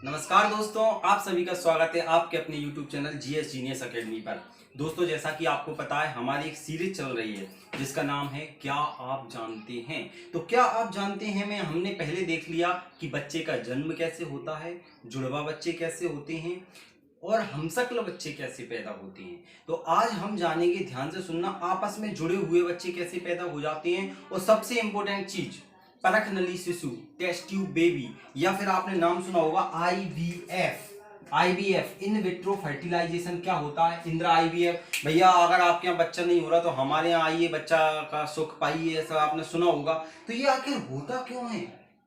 नमस्कार दोस्तों, आप सभी का स्वागत है आपके अपने YouTube channel GS genius academy पर। दोस्तों, जैसा कि आपको पता है हमारी एक सीरीज चल रही है जिसका नाम है क्या आप जानते हैं। तो क्या आप जानते हैं में हमने पहले देख लिया कि बच्चे का जन्म कैसे होता है, जुड़वा बच्चे कैसे होते हैं और हमशक्ल बच्चे कैसे पैदा होते हैं। तो आज हम जानेंगे, ध्यान से सुनना, आपस में जुड़े हुए बच्चे कैसे पैदा हो जाते हैं और सबसे इंपॉर्टेंट चीज परख नली शिशु, टेस्ट ट्यूब बेबी, या फिर आपने नाम सुना होगा आईवीएफ, इन विट्रो फर्टिलाइजेशन क्या होता है। इंदिरा आईवीएफ, भैया अगर आपके यहाँ बच्चा नहीं हो रहा तो हमारे यहाँ आइए, बच्चा का सुख पाइए, ऐसा आपने सुना होगा। तो ये आखिर होता क्यों है,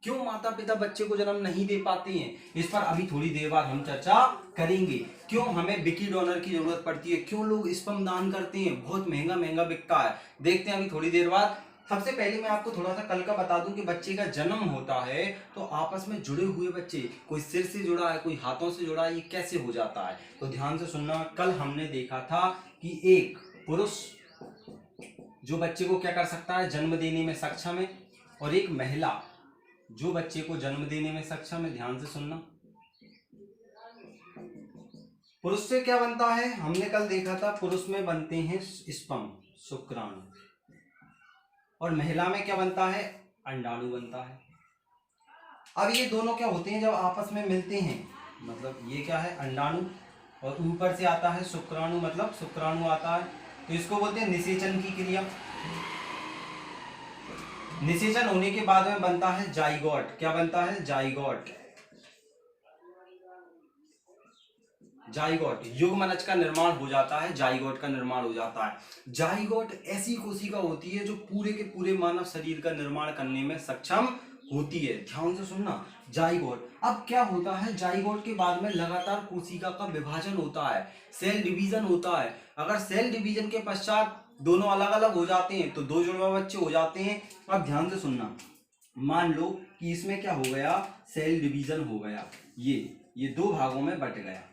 क्यों माता पिता बच्चे को जन्म नहीं दे पाते हैं, इस पर अभी थोड़ी देर बाद हम चर्चा करेंगे। क्यों हमें बिकी डोनर की जरूरत पड़ती है, क्यों लोग स्पर्म दान करते हैं, बहुत महंगा महंगा बिकता है, देखते हैं अभी थोड़ी देर बाद। सबसे पहले मैं आपको थोड़ा सा कल का बता दूं कि बच्चे का जन्म होता है तो आपस में जुड़े हुए बच्चे, कोई सिर से जुड़ा है, कोई हाथों से जुड़ा है, ये कैसे हो जाता है। तो ध्यान से सुनना, कल हमने देखा था कि एक पुरुष जो बच्चे को क्या कर सकता है, जन्म देने में सक्षम है, और एक महिला जो बच्चे को जन्म देने में सक्षम है। ध्यान से सुनना, पुरुष से क्या बनता है, हमने कल देखा था पुरुष में बनते हैं स्पर्म, शुक्राणु, और महिला में क्या बनता है, अंडाणु बनता है। अब ये दोनों क्या होते हैं जब आपस में मिलते हैं, मतलब ये क्या है, अंडाणु, और ऊपर से आता है शुक्राणु, मतलब शुक्राणु आता है, तो इसको बोलते हैं निषेचन की क्रिया। निषेचन होने के बाद में बनता है जाइगोट। क्या बनता है, जाइगोट। जाइगोट, युग्मनज का निर्माण हो जाता है, जाइगोट का निर्माण हो जाता है। जाइगोट ऐसी कोशिका होती है जो पूरे के पूरे मानव शरीर का निर्माण करने में सक्षम होती है। ध्यान से सुनना, जाइगोट। अब क्या होता है, जाइगोट के बाद में लगातार कोशिका का विभाजन होता है, सेल डिवीजन होता है। अगर सेल डिवीजन के पश्चात दोनों अलग अलग हो जाते हैं तो दो जुड़वा बच्चे हो जाते हैं। अब ध्यान से सुनना, मान लो कि इसमें क्या हो गया, सेल डिवीजन हो गया, ये दो भागों में बट गया।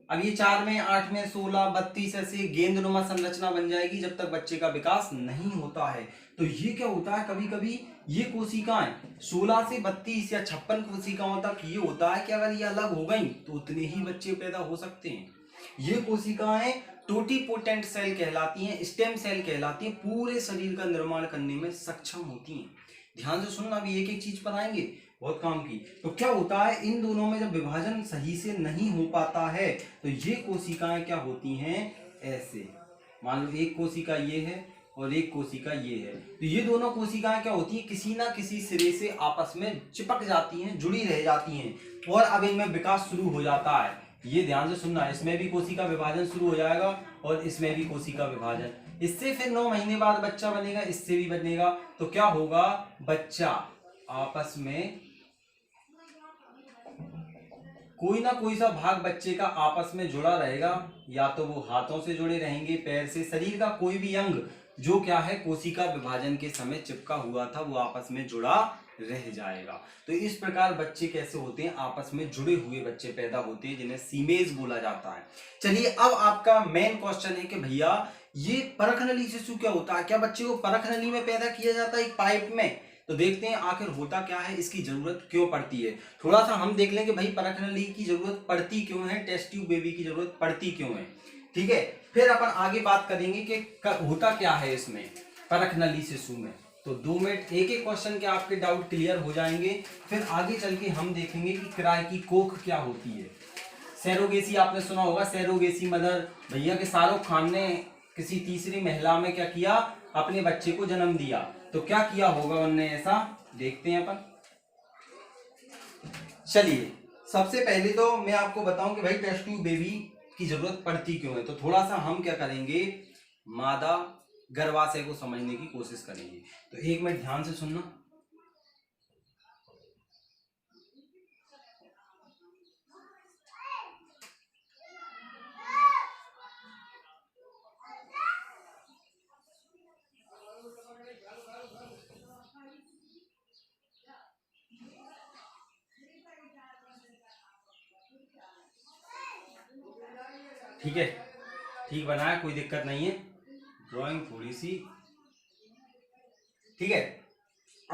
अब ये 4 में, 8 में, 16, 32 ऐसे गेंदनुमा संरचना बन जाएगी जब तक बच्चे का विकास नहीं होता है। तो ये क्या होता है, कभी कभी ये कोशिकाएं 16 से 32 या 56 कोशिकाओं तक ये होता है कि अगर ये अलग हो गई तो उतने ही बच्चे पैदा हो सकते हैं। ये कोशिकाएं टोटीपोटेंट सेल कहलाती हैं, स्टेम सेल कहलाती हैं, पूरे शरीर का निर्माण करने में सक्षम होती हैं। ध्यान से सुनना, अभी एक एक चीज पर आएंगे, बहुत काम की। तो क्या होता है, इन दोनों में जब विभाजन सही से नहीं हो पाता है तो ये कोशिकाएं क्या होती हैं, ऐसे। मान लो एक कोशिका ये है और एक कोशिका ये है, तो ये दोनों कोशिकाएं क्या होती हैं, किसी ना किसी सिरे से आपस में चिपक जाती हैं, जुड़ी रह जाती हैं, और अब इनमें विकास शुरू हो जाता है। ये ध्यान से सुनना, इसमें भी कोशिका विभाजन शुरू हो जाएगा और इसमें भी कोशिका विभाजन। इससे फिर 9 महीने बाद बच्चा बनेगा, इससे भी बनेगा। तो क्या होगा, बच्चा आपस में कोई ना कोई सा भाग बच्चे का आपस में जुड़ा रहेगा, या तो वो हाथों से जुड़े रहेंगे, पैर से, शरीर का कोई भी अंग जो क्या है कोशिका विभाजन के समय चिपका हुआ था वो आपस में जुड़ा रह जाएगा। तो इस प्रकार बच्चे कैसे होते हैं, आपस में जुड़े हुए बच्चे पैदा होते हैं, जिन्हें सीमेज बोला जाता है। चलिए, अब आपका मेन क्वेश्चन है कि भैया ये परख नली शिशु क्या होता है, क्या बच्चे को परख नली में पैदा किया जाता है, एक पाइप में। तो देखते हैं आखिर होता क्या है, इसकी जरूरत क्यों पड़ती है। थोड़ा सा हम देख लेंगे भाई परख नली की जरूरत पड़ती क्यों है, टेस्ट ट्यूब बेबी की जरूरत पड़ती क्यों है, ठीक है। फिर अपन आगे बात करेंगे कि होता क्या है इसमें परख नली शिशु में। तो 2 मिनट, एक एक क्वेश्चन के आपके डाउट क्लियर हो जाएंगे। फिर आगे चल के हम देखेंगे कि किराए की कोख क्या होती है। सैरोगेसी आपने सुना होगा, सैरोगेसी मदर, भैया के शाहरुख खान ने किसी तीसरी महिला में क्या किया, अपने बच्चे को जन्म दिया। तो क्या किया होगा उन्होंने, ऐसा देखते हैं अपन। चलिए, सबसे पहले तो मैं आपको बताऊं कि भाई टेस्ट ट्यूब बेबी की जरूरत पड़ती क्यों है। तो थोड़ा सा हम क्या करेंगे, मादा गर्भाशय को समझने की कोशिश करेंगे। तो 1 मिनट ध्यान से सुनना। ठीक है, ठीक बनाया, कोई दिक्कत नहीं है, ड्राइंग थोड़ी सी, ठीक है।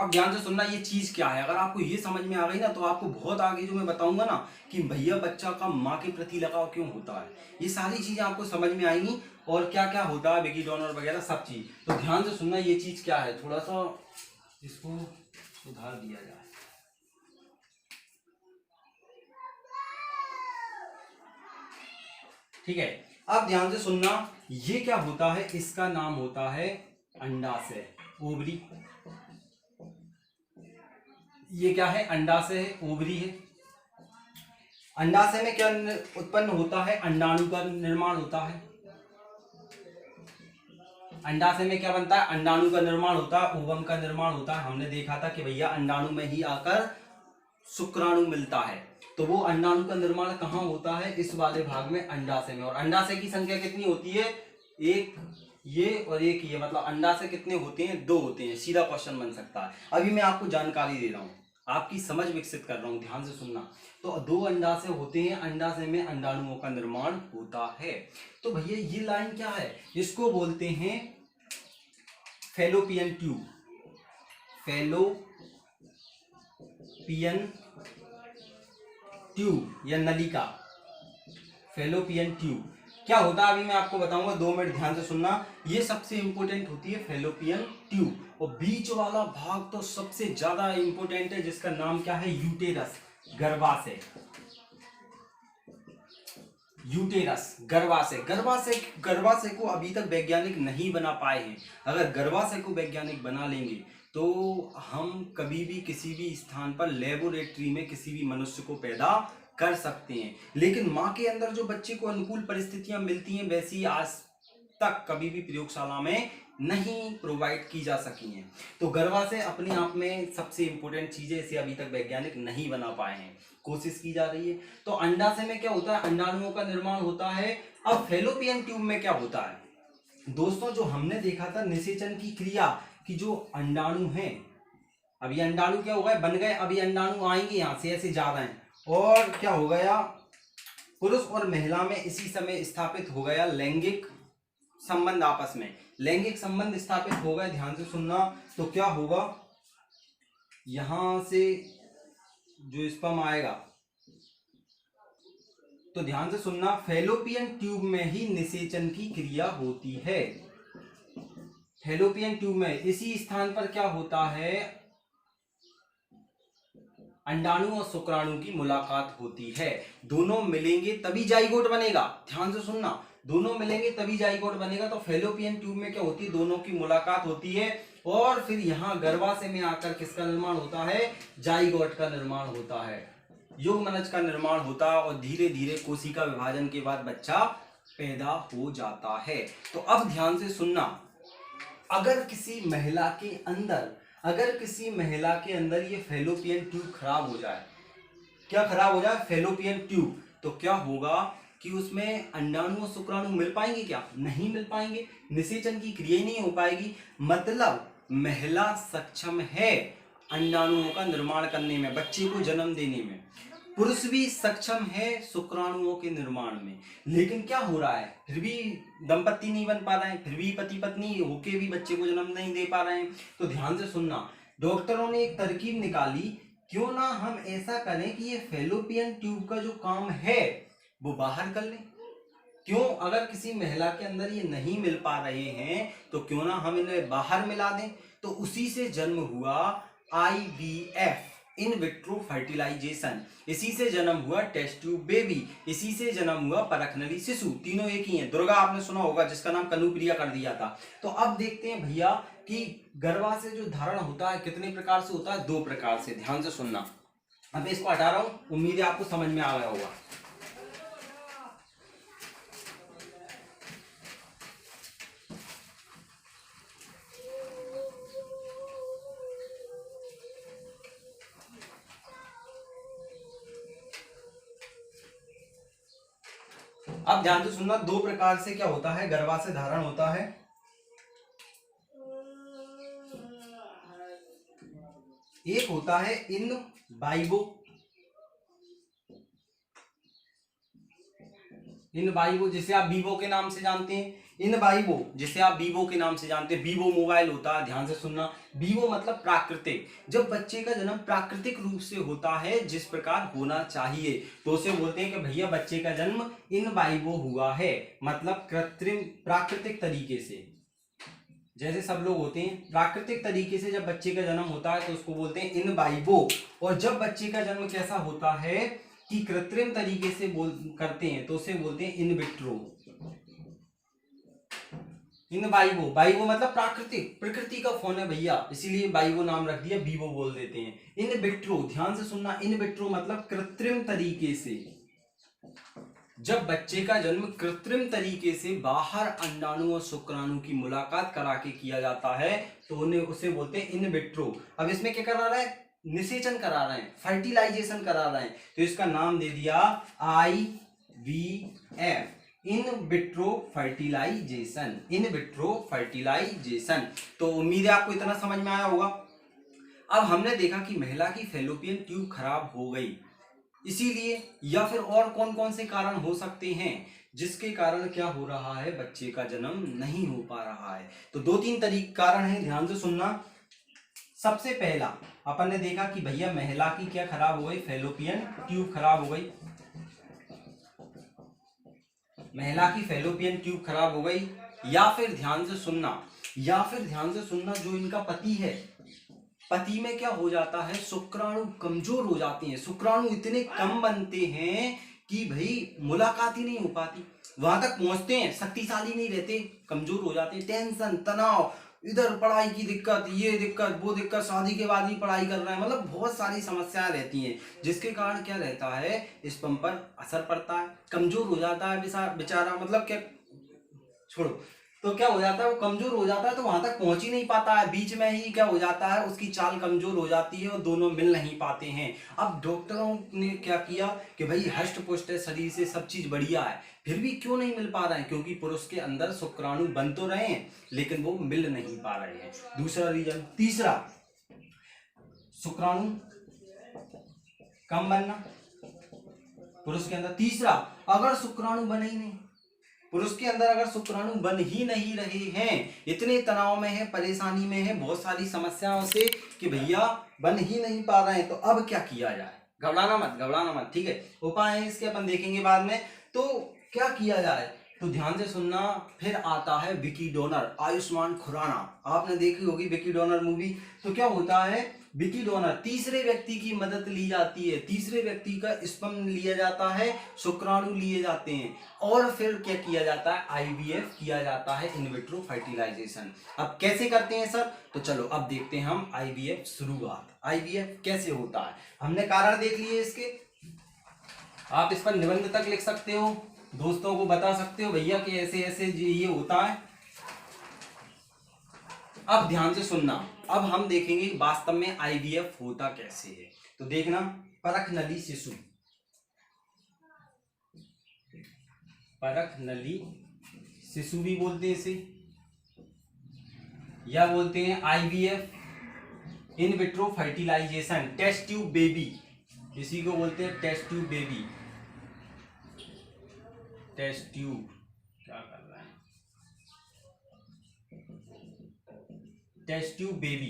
अब ध्यान से सुनना, ये चीज क्या है। अगर आपको ये समझ में आ गई ना तो आपको बहुत आगे जो मैं बताऊंगा ना कि भैया बच्चा का माँ के प्रति लगाव क्यों होता है, ये सारी चीजें आपको समझ में आएंगी और क्या क्या होता है बेगी डोनर वगैरह सब चीज। तो ध्यान से सुनना ये चीज क्या है, थोड़ा सा इसको सुधार दिया जाए। ठीक है, अब ध्यान से सुनना, ये क्या होता है, इसका नाम होता है अंडाशय, ओवरी। ये क्या है, अंडाशय है, ओवरी है। अंडाशय में क्या उत्पन्न होता है, अंडाणु का निर्माण होता है। अंडाशय में क्या बनता है, अंडाणु का निर्माण होता है, ओवम का निर्माण होता है। हमने देखा था कि भैया अंडाणु में ही आकर शुक्राणु मिलता है। तो वो अंडाणु का निर्माण कहाँ होता है, इस वाले भाग में, अंडाशय में। और अंडाशय की संख्या कितनी होती है, एक ये और एक ये, मतलब अंडाशय कितने होते हैं, दो होते हैं। सीधा क्वेश्चन बन सकता है। अभी मैं आपको जानकारी दे रहा हूँ, आपकी समझ विकसित कर रहा हूँ, ध्यान से सुनना। तो दो अंडाशय होते हैं, अंडाशय में अंडाणुओं का निर्माण होता है। तो भैया ये लाइन क्या है, इसको बोलते हैं फैलोपियन ट्यूब। फैलोपियन ट्यूब या नलिका, फैलोपियन ट्यूब क्या होता है अभी मैं आपको बताऊंगा, 2 मिनट ध्यान से सुनना। ये सबसे इंपॉर्टेंट होती है फैलोपियन ट्यूब, और बीच वाला भाग तो सबसे ज्यादा इंपॉर्टेंट है, जिसका नाम क्या है, यूटेरस, गर्भाशय। यूटेरस, गर्भाशय। गर्भाशय को अभी तक वैज्ञानिक नहीं बना पाए हैं। अगर गर्भाशय को वैज्ञानिक बना लेंगे तो हम कभी भी किसी भी स्थान पर लेबोरेटरी में किसी भी मनुष्य को पैदा कर सकते हैं। लेकिन माँ के अंदर जो बच्चे को अनुकूल परिस्थितियां मिलती हैं, वैसी आज तक कभी भी प्रयोगशाला में नहीं प्रोवाइड की जा सकी हैं। तो गर्भाशय अपने आप में सबसे इंपॉर्टेंट चीज है, इसे अभी तक वैज्ञानिक नहीं बना पाए हैं, कोशिश की जा रही है। तो अंडाशय में क्या होता है, अंडाणुओं का निर्माण होता है। अब फैलोपियन ट्यूब में क्या होता है दोस्तों, जो हमने देखा था निषेचन की क्रिया कि जो अंडाणु हैं, अभी अंडाणु क्या हो गए, बन गए, अभी अंडाणु आएंगे यहां से, ऐसे जा रहे हैं, और क्या हो गया, पुरुष और महिला में इसी समय स्थापित हो गया लैंगिक संबंध, आपस में लैंगिक संबंध स्थापित हो गए। ध्यान से सुनना, तो क्या होगा, यहां से जो स्पर्म आएगा, तो ध्यान से सुनना, फैलोपियन ट्यूब में ही निषेचन की क्रिया होती है। फैलोपियन ट्यूब में इसी स्थान पर क्या होता है, अंडाणु और शुक्राणु की मुलाकात होती है। दोनों मिलेंगे तभी जाइगोट बनेगा। ध्यान से सुनना, दोनों मिलेंगे तभी जाइगोट बनेगा। तो फैलोपियन ट्यूब में क्या होती है, दोनों की मुलाकात होती है, और फिर यहाँ गर्भाशय में आकर किसका निर्माण होता है, जाइगोट का निर्माण होता है, युग्मनज का निर्माण होता है, और धीरे धीरे कोशिका विभाजन के बाद बच्चा पैदा हो जाता है। तो अब ध्यान से सुनना, अगर किसी महिला के अंदर ये फैलोपियन ट्यूब खराब हो जाए, क्या खराब हो जाए, फैलोपियन ट्यूब, तो क्या होगा कि उसमें अंडाणु और शुक्राणु मिल पाएंगे, क्या नहीं मिल पाएंगे, निषेचन की क्रिया ही नहीं हो पाएगी। मतलब महिला सक्षम है अंडाणुओं का निर्माण करने में, बच्चे को जन्म देने में, पुरुष भी सक्षम है शुक्राणुओं के निर्माण में, लेकिन क्या हो रहा है, फिर भी दंपति नहीं बन पा रहे हैं, फिर भी पति पत्नी होके भी बच्चे को जन्म नहीं दे पा रहे हैं। तो ध्यान से सुनना, डॉक्टरों ने एक तरकीब निकाली, क्यों ना हम ऐसा करें कि ये फैलोपियन ट्यूब का जो काम है वो बाहर कर लें। क्यों, अगर किसी महिला के अंदर ये नहीं मिल पा रहे हैं तो क्यों ना हम इन्हें बाहर मिला दें। तो उसी से जन्म हुआ IVF, इन विट्रो फर्टिलाइजेशन, इसी से जन्म हुआ टेस्ट ट्यूब बेबी, इसी से जन्म हुआ परखनरी शिशु। तीनों एक ही हैं। दुर्गा आपने सुना होगा, जिसका नाम कनुप्रिया कर दिया था। तो अब देखते हैं भैया कि गर्भाशय जो धारण होता है कितने प्रकार से होता है, 2 प्रकार से। ध्यान से सुनना, अब इसको हटा रहा हूं, उम्मीद है आपको समझ में आ गया होगा। अब ध्यान से सुनना, 2 प्रकार से क्या होता है, गर्भाशय धारण होता है। एक होता है इन वाइवो, इन वाइवो, जिसे आप वीवो के नाम से जानते हैं, इन वाइवो जिसे आप वीवो के नाम से जानते हैं, वीवो मोबाइल होता है, ध्यान से सुनना, वीवो मतलब प्राकृतिक। जब बच्चे का जन्म प्राकृतिक रूप से होता है, जिस प्रकार होना चाहिए, तो उसे बोलते हैं कि भैया बच्चे का जन्म इन वाइवो हुआ है, मतलब कृत्रिम प्राकृतिक तरीके से। जैसे सब लोग होते हैं, प्राकृतिक तरीके से जब बच्चे का जन्म होता है तो उसको बोलते हैं इन वाइवो। और जब बच्चे का जन्म कैसा होता है कि कृत्रिम तरीके से करते हैं, तो उसे बोलते हैं in vitro. In vivo, vivo मतलब प्राकृतिक, प्रकृति का फोन है भैया, इसीलिए वाइवो नाम रख दिया, वीवो बोल देते हैं। इन विट्रो, ध्यान से सुनना, इन विट्रो मतलब कृत्रिम तरीके से। जब बच्चे का जन्म कृत्रिम तरीके से बाहर अंडाणु और शुक्राणु की मुलाकात करा के किया जाता है, तो उन्हें उसे बोलते हैं इन विट्रो। अब इसमें क्या करा रहा है, निषेचन करा रहे हैं, फर्टिलाइजेशन करा रहे हैं, तो इसका नाम दे दिया IVF, in vitro fertilisation, in vitro fertilisation. तो उम्मीद है आपको इतना समझ में आया होगा। अब हमने देखा कि महिला की फैलोपियन ट्यूब खराब हो गई, इसीलिए, या फिर और कौन कौन से कारण हो सकते हैं जिसके कारण क्या हो रहा है, बच्चे का जन्म नहीं हो पा रहा है। तो 2-3 कारण हैं, ध्यान से सुनना। सबसे पहला अपन ने देखा कि भैया महिला की क्या खराब हो गई, फैलोपियन ट्यूब खराब हो गई, महिला की फैलोपियन ट्यूब खराब हो गई। या फिर ध्यान से सुनना, या फिर ध्यान से सुनना, जो इनका पति है, पति में क्या हो जाता है, शुक्राणु कमजोर हो जाते हैं, शुक्राणु इतने कम बनते हैं कि भाई मुलाकात ही नहीं हो पाती, वहां तक पहुंचते हैं, शक्तिशाली नहीं रहते, कमजोर हो जाते हैं, टेंशन, तनाव, इधर पढ़ाई की दिक्कत, ये दिक्कत, वो दिक्कत, शादी के बाद भी पढ़ाई कर रहे हैं, मतलब बहुत सारी समस्याएं रहती हैं, जिसके कारण क्या रहता है, स्पर्म पर असर पड़ता है, कमजोर हो जाता है बेचारा, मतलब क्या, छोड़ो, तो क्या हो जाता है, वो कमजोर हो जाता है, तो वहां तक पहुंच ही नहीं पाता है, बीच में ही क्या हो जाता है, उसकी चाल कमजोर हो जाती है और दोनों मिल नहीं पाते हैं। अब डॉक्टरों ने क्या किया कि भाई हष्ट पुष्ट है, शरीर से सब चीज बढ़िया है, फिर भी क्यों नहीं मिल पा रहे हैं, क्योंकि पुरुष के अंदर शुक्राणु बन तो रहे हैं लेकिन वो मिल नहीं पा रहे हैं, दूसरा रीजन। तीसरा, शुक्राणु कम बनना पुरुष के अंदर। तीसरा, अगर शुक्राणु बने ही नहीं, पुरुष के अंदर अगर शुक्राणु बन ही नहीं रहे हैं, इतने तनाव में है, परेशानी में है, बहुत सारी समस्याओं से कि भैया बन ही नहीं पा रहे हैं, तो अब क्या किया जाए, घबराना मत, घबराना मत, ठीक है, उपाय है इसके, अपन देखेंगे बाद में। तो क्या किया जाए, तो ध्यान से सुनना। फिर आता है विकी डोनर, आयुष्मान खुराना, आपने देखी होगी विकी डोनर मूवी। तो क्या होता है, विकी डोनर, तीसरे व्यक्ति की मदद ली जाती है, तीसरे व्यक्ति का स्पर्म लिया जाता है, शुक्राणु लिए जाते हैं, और फिर क्या किया जाता है, IVF किया जाता है, इन विट्रो फर्टिलाइजेशन। अब कैसे करते हैं सर, तो चलो अब देखते हैं हम IVF शुरुआत, IVF कैसे होता है। हमने कारण देख लिए इसके, आप इस पर निबंध तक लिख सकते हो, दोस्तों को बता सकते हो भैया कि ऐसे ऐसे ये होता है। अब ध्यान से सुनना, अब हम देखेंगे वास्तव में IVF होता कैसे है। तो देखना, परख नली शिशु, परख नली शिशु भी बोलते हैं इसे, या बोलते हैं IVF in vitro fertilisation, test tube baby, इसी को बोलते हैं test tube baby, test tube, क्या कर रहा है, टेस्ट ट्यूब बेबी,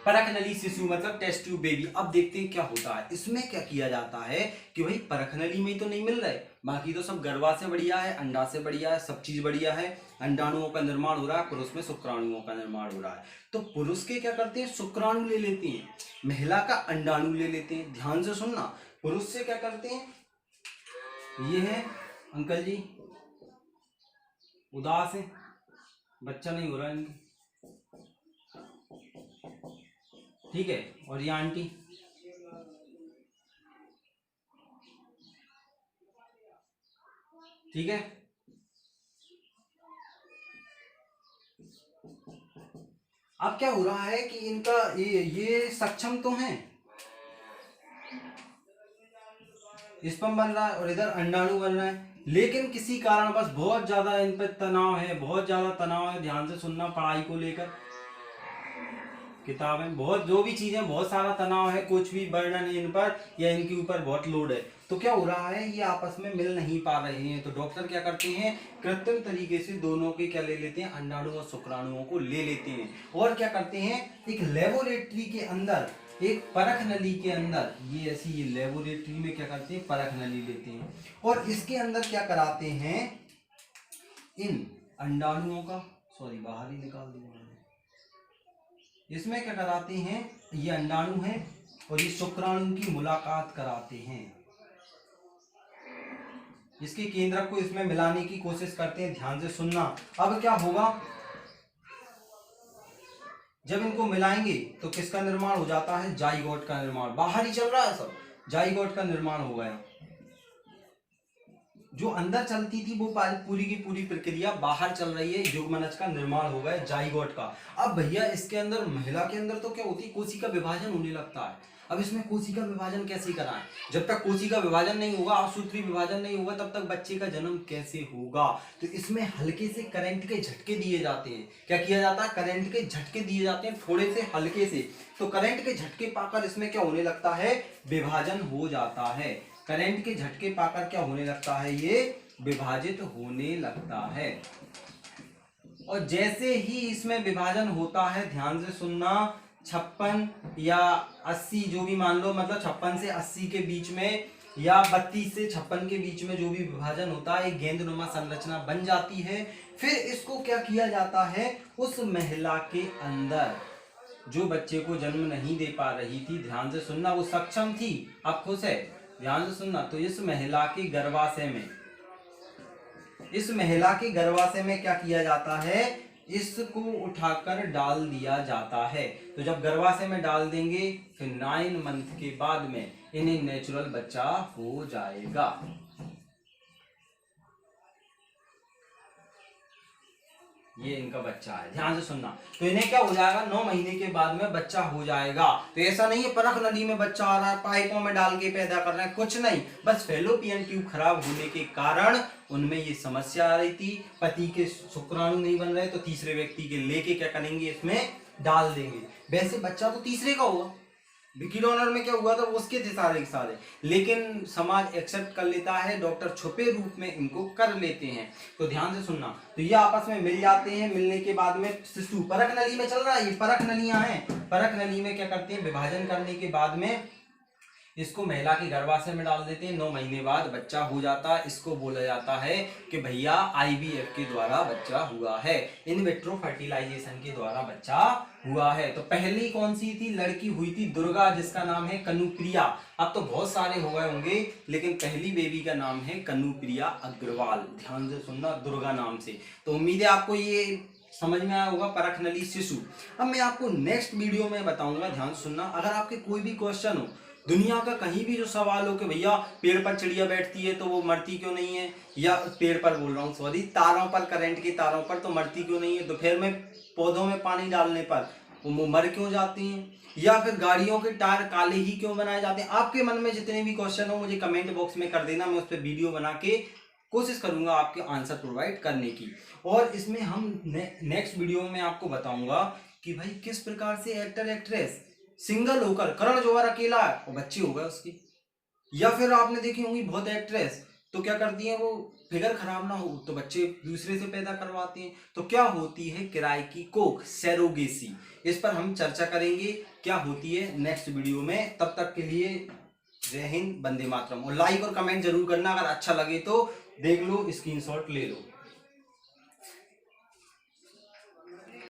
परख नली शिशु मतलब टेस्ट ट्यूब बेबी। अब देखते हैं क्या होता है, इसमें क्या किया जाता है कि भाई परख नली में ही तो नहीं मिल रहा है, बाकी तो सब गर्भा से बढ़िया है, अंडा से बढ़िया है, सब चीज बढ़िया है, अंडाणुओं का निर्माण हो रहा है, पुरुष में शुक्राणुओं का निर्माण हो रहा है। तो पुरुष के क्या करते हैं, शुक्राणु ले लेते हैं, महिला का अंडाणु ले लेते हैं। ध्यान से सुनना, पुरुष से क्या करते हैं, ये है अंकल जी उदास है, बच्चा नहीं हो रहा है, ठीक है, और ये आंटी, ठीक है। अब क्या हो रहा है कि इनका ये सक्षम तो हैं, स्पर्म बन रहा है और इधर अंडाणु बन रहा है, लेकिन किसी कारण बस बहुत ज्यादा इन पर तनाव है, बहुत ज्यादा तनाव है, ध्यान से सुनना, पढ़ाई को लेकर किताबें बहुत, जो भी चीजें, बहुत सारा तनाव है, कुछ भी बर्डन है इन पर या इनके ऊपर बहुत लोड है, तो क्या हो रहा है, ये आपस में मिल नहीं पा रहे हैं। तो डॉक्टर क्या करते हैं, कृत्रिम तरीके से दोनों के क्या ले लेते हैं, अंडाणु और शुक्राणुओं को ले लेते हैं और क्या करते हैं, एक लेबोरेटरी के अंदर, एक परख नली के अंदर, ये ऐसी ये लेबोरेटरी में क्या करते हैं, परख नली लेते हैं और इसके अंदर क्या कराते हैं, इन अंडाणुओं का, सॉरी बाहर ही निकाल दिया मैंने, इसमें क्या कराते हैं, ये अंडाणु है और ये शुक्राणु की मुलाकात कराते हैं, इसके केंद्रक को इसमें मिलाने की कोशिश करते हैं। ध्यान से सुनना, अब क्या होगा, जब इनको मिलाएंगे तो किसका निर्माण हो जाता है, जाइगोट का निर्माण। बाहर ही चल रहा है सब, जाइगोट का निर्माण हो गया। जो अंदर चलती थी वो पूरी की पूरी प्रक्रिया बाहर चल रही है, युग्मनज का निर्माण हो गया, जाइगोट का। अब भैया इसके अंदर, महिला के अंदर तो क्या होती है, कोशिका विभाजन होने लगता है। अब इसमें कोशिका विभाजन कैसे कराएं, जब तक कोशिका विभाजन नहीं होगा, आसूत्री विभाजन नहीं होगा, तब तक बच्चे का जन्म कैसे होगा। तो इसमें हल्के से करंट के झटके दिए जाते हैं। क्या किया जाता है, करंट के झटके दिए जाते हैं, थोड़े से हल्के से। तो करंट के झटके पाकर इसमें क्या होने लगता है, विभाजन हो जाता है। करंट के झटके पाकर क्या होने लगता है, ये विभाजित होने लगता है। और जैसे ही इसमें विभाजन होता है, ध्यान से सुनना, 56 या 80 जो भी मान लो, मतलब 56 से 80 के बीच में या 32 से 56 के बीच में जो भी विभाजन होता है, एक गेंदनुमा संरचना बन जाती है। फिर इसको क्या किया जाता है, उस महिला के अंदर जो बच्चे को जन्म नहीं दे पा रही थी, ध्यान से सुनना, वो सक्षम थी, अब खुश है, ध्यान से सुनना, तो इस महिला के गर्भाशय में, इस महिला के गर्भाशय में क्या किया जाता है, इसको उठाकर डाल दिया जाता है। तो जब गर्भाशय में डाल देंगे, फिर 9 मंथ के बाद में इन्हें नेचुरल बच्चा हो जाएगा। ये इनका बच्चा है, ध्यान से सुनना। तो इन्हें क्या हो जाएगा, 9 महीने के बाद में बच्चा हो जाएगा। तो ऐसा नहीं है परख नली में बच्चा आ रहा है, पाइपों में डाल के पैदा कर रहे हैं, कुछ नहीं, बस फैलोपियन ट्यूब खराब होने के कारण उनमें ये समस्या आ रही थी, पति के शुक्राणु नहीं बन रहे, तो तीसरे व्यक्ति के लेके क्या करेंगे, इसमें डाल देंगे। वैसे बच्चा तो तीसरे का हुआ, विकी डोनर में क्या हुआ था, उसके थे सारे के सारे, लेकिन समाज एक्सेप्ट कर लेता है, डॉक्टर छुपे रूप में इनको कर लेते हैं। तो ध्यान से सुनना, तो ये आपस में मिल जाते हैं, मिलने के बाद में शिशु परख नली में चल रहा है, ये परख नलियां हैं, परख नली में क्या करते हैं, विभाजन करने के बाद में इसको महिला के गर्भाशय में डाल देते हैं, 9 महीने बाद बच्चा हो जाता है। इसको बोला जाता है कि भैया आईवीएफ के द्वारा बच्चा हुआ है, इन विट्रो फर्टिलाइजेशन के द्वारा बच्चा हुआ है। तो पहली कौन सी थी, लड़की हुई थी दुर्गा, जिसका नाम है कनुप्रिया। अब तो बहुत सारे हो गए होंगे, लेकिन पहली बेबी का नाम है कनुप्रिया अग्रवाल, ध्यान से सुनना, दुर्गा नाम से। तो उम्मीद है आपको ये समझ में आया होगा, परख नली शिशु। अब मैं आपको नेक्स्ट वीडियो में बताऊंगा, ध्यान से सुनना। अगर आपके कोई भी क्वेश्चन हो, दुनिया का कहीं भी जो सवाल हो कि भैया पेड़ पर चिड़िया बैठती है तो वो मरती क्यों नहीं है, या पेड़ पर बोल रहा हूँ सॉरी, तारों पर, करंट के तारों पर तो मरती क्यों नहीं है, दोपहर में पौधों में पानी डालने पर वो मर क्यों जाती हैं, या फिर गाड़ियों के टायर काले ही क्यों बनाए जाते हैं, आपके मन में जितने भी क्वेश्चन हो मुझे कमेंट बॉक्स में कर देना, मैं उस पर वीडियो बना के कोशिश करूंगा आपके आंसर प्रोवाइड करने की। और इसमें हम नेक्स्ट वीडियो में आपको बताऊंगा कि भाई किस प्रकार से एक्टर एक्ट्रेस सिंगल होकर, करण जौहर अकेला है और बच्चे हो गए उसकी, या फिर आपने देखी होंगी बहुत एक्ट्रेस तो क्या करती हैं, वो फिगर खराब ना हो तो बच्चे दूसरे से पैदा करवाती हैं। तो क्या होती है किराए की कोख, सैरोगेसी, इस पर हम चर्चा करेंगे क्या होती है नेक्स्ट वीडियो में। तब तक के लिए जय हिंद, वंदे मातरम। और लाइक और कमेंट जरूर करना, अगर अच्छा लगे तो देख लो, स्क्रीनशॉट ले लो।